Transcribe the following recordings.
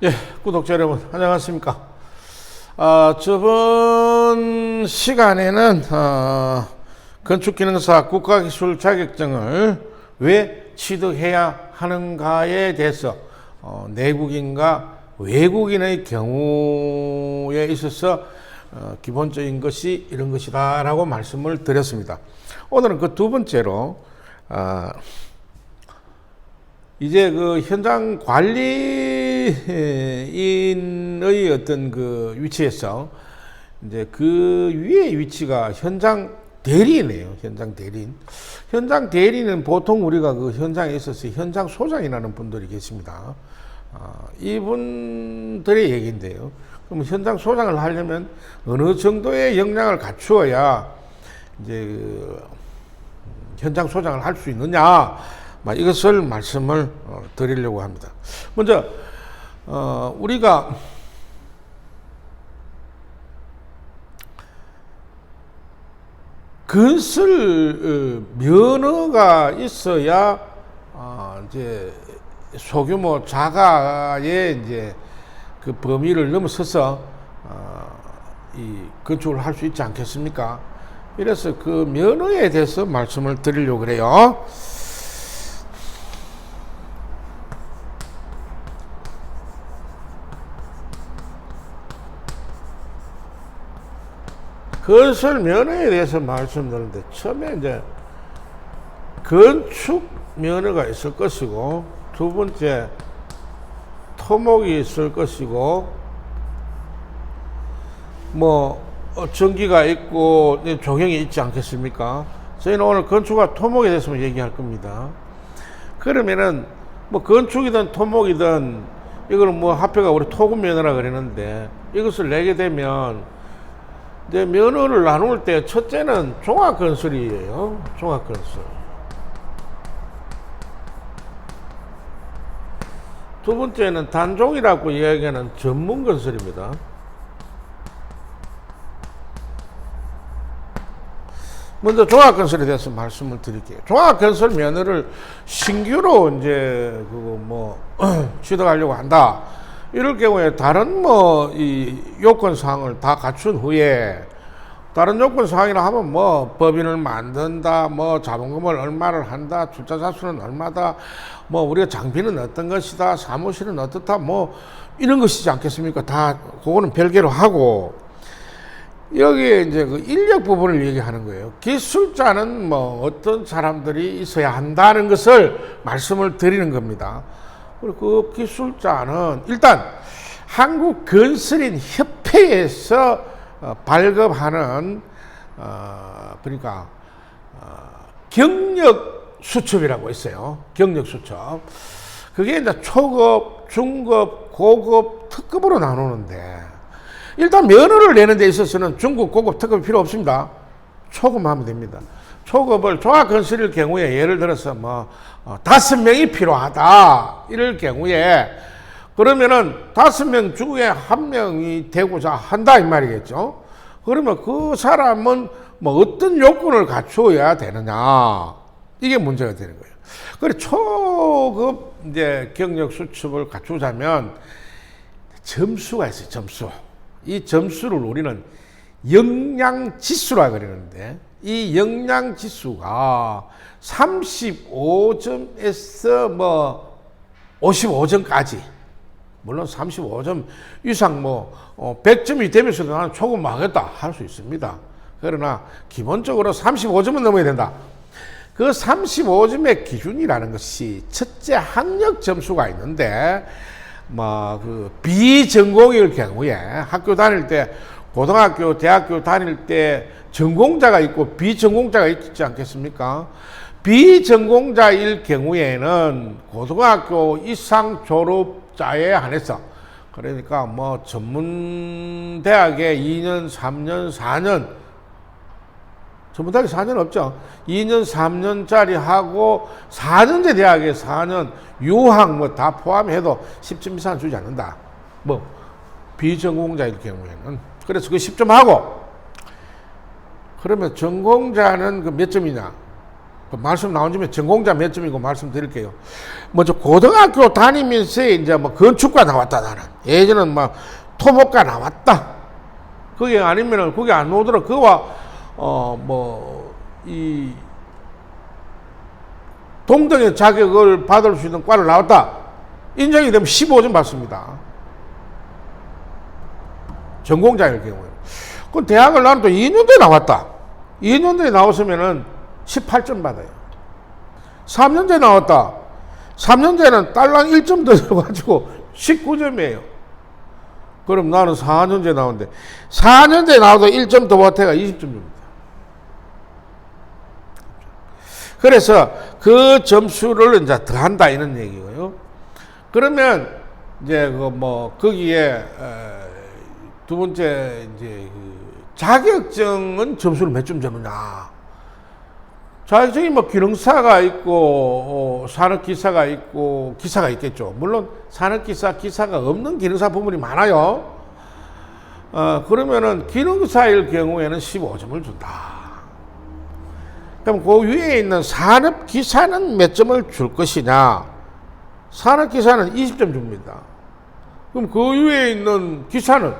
예, 구독자 여러분, 안녕하십니까. 저번 시간에는, 건축기능사 국가기술 자격증을 왜 취득해야 하는가에 대해서, 내국인과 외국인의 경우에 있어서, 기본적인 것이 이런 것이다 라고 말씀을 드렸습니다. 오늘은 그 두 번째로, 이제 그 현장 관리인의 어떤 그 위치에서 이제 그 위의 위치가 현장 대리인이에요. 현장 대리인. 현장 대리인은 보통 우리가 그 현장에 있어서 현장 소장이라는 분들이 계십니다. 이분들의 얘기인데요. 그럼 현장 소장을 하려면 어느 정도의 역량을 갖추어야 이제 그 현장 소장을 할 수 있느냐? 이것을 말씀을 드리려고 합니다. 먼저 우리가 건설 면허가 있어야 이제 소규모 자가의 이제 그 범위를 넘어서서 이 건축을 할 수 있지 않겠습니까? 이래서 그 면허에 대해서 말씀을 드리려고 그래요. 건설 면허에 대해서 말씀드렸는데, 처음에 이제 건축 면허가 있을 것이고, 두 번째 토목이 있을 것이고, 전기가 있고 조경이 있지 않겠습니까? 저희는 오늘 건축과 토목에 대해서 얘기할 겁니다. 그러면은 건축이든 토목이든 이거는 합해가 우리 토급 면허라 그랬는데, 이것을 내게 되면 이제 면허를 나눌 때 첫째는 종합건설이에요. 종합건설. 두 번째는 단종이라고 이야기하는 전문건설입니다. 먼저 종합건설에 대해서 말씀을 드릴게요. 종합건설 면허를 신규로 이제 취득하려고 한다. 이럴 경우에 다른 이 요건 사항을 다 갖춘 후에, 다른 요건 사항이라 하면 법인을 만든다, 자본금을 얼마를 한다, 출자 자수는 얼마다, 우리가 장비는 어떤 것이다, 사무실은 어떻다, 이런 것이지 않겠습니까? 다 그거는 별개로 하고, 여기에 이제 그 인력 부분을 얘기하는 거예요. 기술자는 어떤 사람들이 있어야 한다는 것을 말씀을 드리는 겁니다. 그리고 그 기술자는 일단 한국건설인 협회에서 발급하는 그러니까 경력수첩이라고 있어요. 경력수첩. 그게 이제 초급, 중급, 고급, 특급으로 나누는데, 일단 면허를 내는 데 있어서는 중급, 고급, 특급이 필요 없습니다. 초급만 하면 됩니다. 초급을 종합건설일 경우에 예를 들어서 5명이 필요하다 이럴 경우에, 그러면은 5명 중에 1명이 되고자 한다 이 말이겠죠. 그러면 그 사람은 어떤 요건을 갖추어야 되느냐, 이게 문제가 되는 거예요. 그래, 초급 이제 경력 수첩을 갖추자면 점수가 있어요. 점수. 이 점수를 우리는 역량지수라 그러는데, 이 역량지수가 35점에서 55점까지, 물론 35점 이상 100점이 되면서도 나는 초급 하겠다 할 수 있습니다. 그러나 기본적으로 35점은 넘어야 된다. 그 35점의 기준이라는 것이, 첫째 학력 점수가 있는데, 그 비전공일 경우에 학교 다닐 때, 고등학교, 대학교 다닐 때 전공자가 있고 비전공자가 있지 않겠습니까? 비전공자일 경우에는 고등학교 이상 졸업자에 한해서, 그러니까 전문대학에 2년, 3년, 4년, 전문대학에 4년 없죠. 2년, 3년짜리 하고 4년제 대학에 4년 유학 다 포함해도 10점 이상 주지 않는다. 비전공자일 경우에는. 그래서 그 10점 하고, 그러면 전공자는 그 몇 점이냐? 그 말씀 나온 김에 전공자 몇 점이고 말씀드릴게요. 먼저 고등학교 다니면서 이제 뭐 건축과 나왔다 나는. 예전은 막 토목과 나왔다. 그게 아니면은 그게 안 오더라. 그와 이 동등의 자격을 받을 수 있는 과를 나왔다. 인정이 되면 15점 받습니다. 전공자일 경우에. 그 대학을 나는 또 2년도에 나왔다. 2년도에 나왔으면은 18점 받아요. 3년제 나왔다. 3년제는 딸랑 1점 더 들어가지고 19점이에요. 그럼 나는 4년제 나오는데 4년제 나와도 1점 더 보태가 20점 줍니다. 그래서 그 점수를 이제 더한다 이런 얘기고요. 그러면 이제 거기에 두 번째 이제 자격증은 점수를 몇 점 주느냐. 자격증이 뭐 기능사가 있고 산업기사가 있고 기사가 있겠죠. 물론 산업기사, 기사가 없는 기능사 부분이 많아요. 그러면은 기능사일 경우에는 15점을 준다. 그럼 그 위에 있는 산업기사는 몇 점을 줄 것이냐? 산업기사는 20점 줍니다. 그럼 그 위에 있는 기사는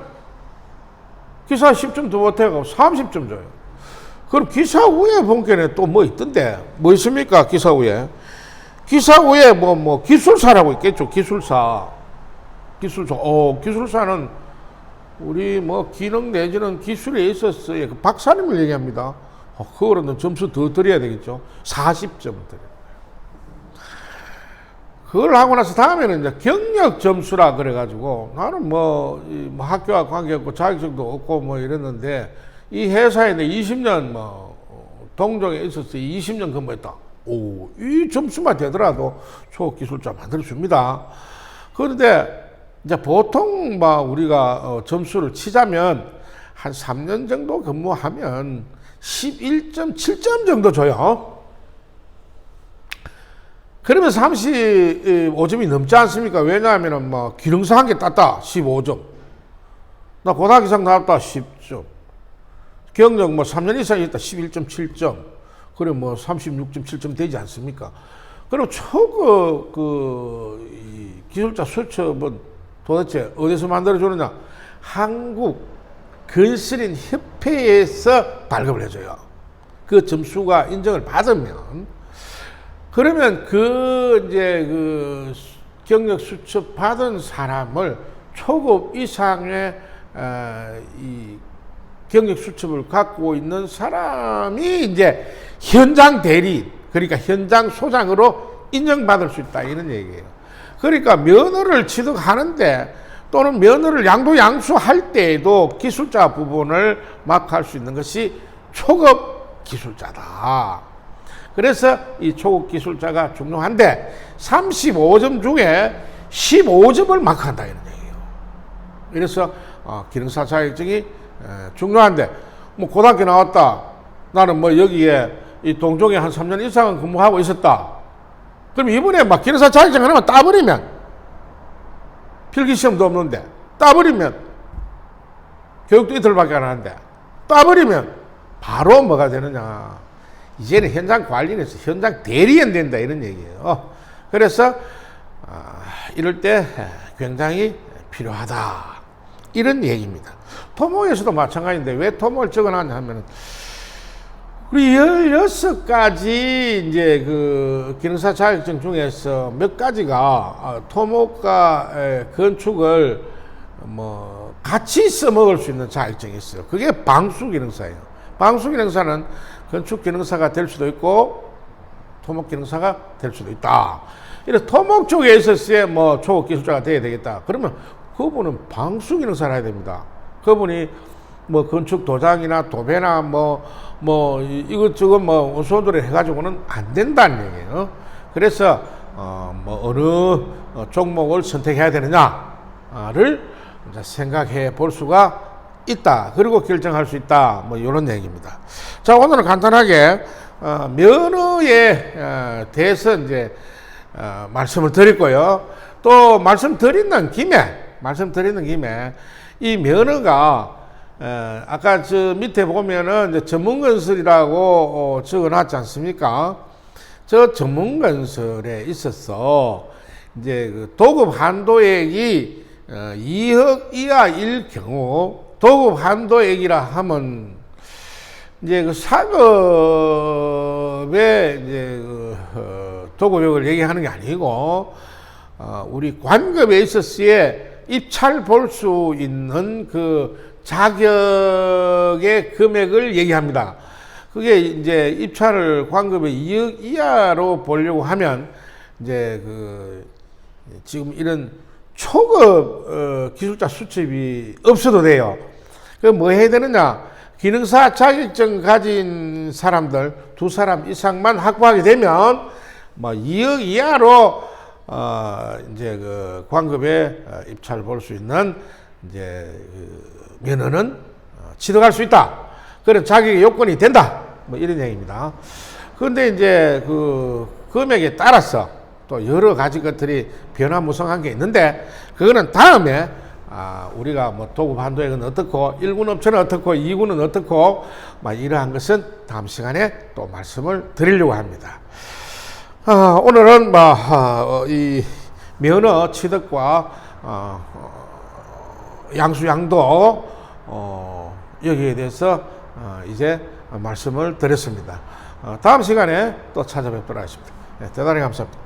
기사 10점 더 보태고 30점 줘요. 그럼 기사 후에 본게는 또 뭐 있던데? 뭐 있습니까? 기사 후에. 기사 후에 기술사라고 있겠죠. 기술사. 기술사는 우리 기능 내지는 기술에 있어서의 그 박사님을 얘기합니다. 그거는 점수 더 드려야 되겠죠. 40점 드려요. 그걸 하고 나서 다음에는 이제 경력 점수라 그래가지고 나는 학교와 관계없고 자격증도 없고 이랬는데 이 회사에 내 20년 동종에 있어서 20년 근무했다. 이 점수만 되더라도 초기술자 만들어줍니다. 그런데 이제 보통 우리가 점수를 치자면 한 3년 정도 근무하면 11.7점 정도 줘요. 그러면 35점이 넘지 않습니까? 왜냐하면 기능사 한 개 땄다. 15점. 나 고등학교 이상 나왔다. 10점. 경력 3년 이상 있다. 11.7점. 그래 36.7점 되지 않습니까? 그럼 이 기술자 수첩은 도대체 어디서 만들어주느냐? 한국 건설인 협회에서 발급을 해줘요. 그 점수가 인정을 받으면. 그러면 경력 수첩 받은 사람을 초급 이상의 이 경력 수첩을 갖고 있는 사람이 이제 현장 대리인, 그러니까 현장 소장으로 인정받을 수 있다 이런 얘기예요. 그러니까 면허를 취득하는데 또는 면허를 양도양수할 때에도 기술자 부분을 맡을 수 있는 것이 초급 기술자다. 그래서 이 초급 기술자가 중요한데 35점 중에 15점을 마크한다 이런 얘기예요. 그래서 기능사 자격증이 중요한데 고등학교 나왔다. 나는 여기에 이 동종에 한 3년 이상은 근무하고 있었다. 그럼 이번에 기능사 자격증 하나만 따버리면 필기시험도 없는데 따버리면 교육도 이틀밖에 안 하는데 따버리면 바로 뭐가 되느냐? 이제는 현장 관리에서 현장 대리인 된다 이런 얘기예요. 그래서 이럴 때 굉장히 필요하다 이런 얘기입니다. 토목에서도 마찬가지인데 왜 토목을 적어놨냐 하면은 우리 16가지 이제 기능사 자격증 중에서 몇 가지가 토목과 건축을 같이 써먹을 수 있는 자격증이 있어요. 그게 방수기능사예요. 방수기능사는 건축기능사가 될 수도 있고 토목기능사가 될 수도 있다. 이래서 토목 쪽에 있어서의 초급기술자가 돼야 되겠다. 그러면 그분은 방수기능사를 해야 됩니다. 그분이 건축 도장이나 도배나 이것저것 원소들을 해가지고는 안 된다는 얘기예요. 그래서 어느 종목을 선택해야 되느냐를 생각해 볼 수가 있다. 그리고 결정할 수 있다. 이런 얘기입니다. 자, 오늘은 간단하게 면허에 대해서 이제 말씀을 드릴 거예요. 또 말씀드리는 김에 이 면허가 아까 저 밑에 보면은 이제 전문건설이라고 적어놨지 않습니까? 저 전문건설에 있어서 이제 그 도급 한도액이 2억 이하일 경우, 도급 한도액이라 하면 이제 그 사급의 이제 그 도급액을 얘기하는 게 아니고 우리 관급에 있어서의 입찰 볼 수 있는 그 자격의 금액을 얘기합니다. 그게 이제 입찰을 관급의 2억 이하로 보려고 하면 이제 그 지금 이런 초급 기술자 수첩이 없어도 돼요. 그 뭐 해야 되느냐? 기능사 자격증 가진 사람들 2사람 이상만 확보하게 되면 뭐 2억 이하로 이제 그 관급에 입찰 볼 수 있는 이제 그 면허는 취득할 수 있다. 그런 자격의 요건이 된다. 뭐 이런 얘기입니다. 그런데 이제 그 금액에 따라서 또 여러 가지 것들이 변화무성한 게 있는데 그거는 다음에 우리가 뭐 도급 한도액은 어떻고 1군 업체는 어떻고 2군은 어떻고 막 이러한 것은 다음 시간에 또 말씀을 드리려고 합니다. 오늘은 이 면허 취득과 양수양도 여기에 대해서 이제 말씀을 드렸습니다. 다음 시간에 또 찾아뵙도록 하겠습니다. 네, 대단히 감사합니다.